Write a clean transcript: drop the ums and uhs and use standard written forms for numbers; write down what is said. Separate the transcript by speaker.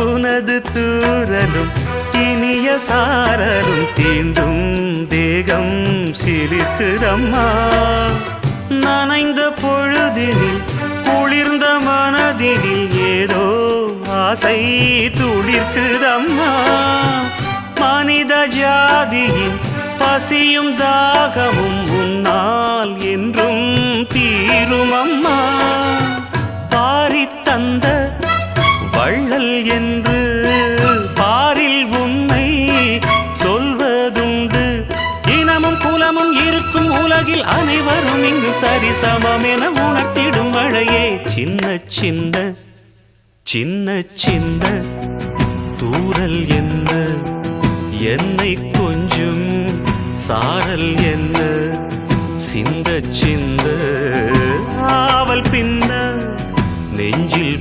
Speaker 1: உனது தூரலும் இனிய சாரலும் தீண்டும் தேகம் சிரிக்குதம்மா. நனைந்த பொழுதினில் குளிர்ந்த மனதினில் ஏதோ ஆசை துளிர்க்குதம்மா. மனித ஜாதியின் பசியும் தாகமும் உன்னால் என்றும் தீருமம்மா. பாரித்தந்த வள்ளல் என்று பாரில் உன்னை சொல்வதுண்டு. இனமும் குலமும் இருக்கும் உலகில் அனைவரும் இங்கு சரிசமம் என உணர்த்திடும் மழையே. சின்ன சின்ன சின்ன சின்ன தூறல் என்ன, என்னை கொஞ்சம் சாரல் என்ன, சிந்த சிந்த ஆவல் பின்ன நெஞ்சில்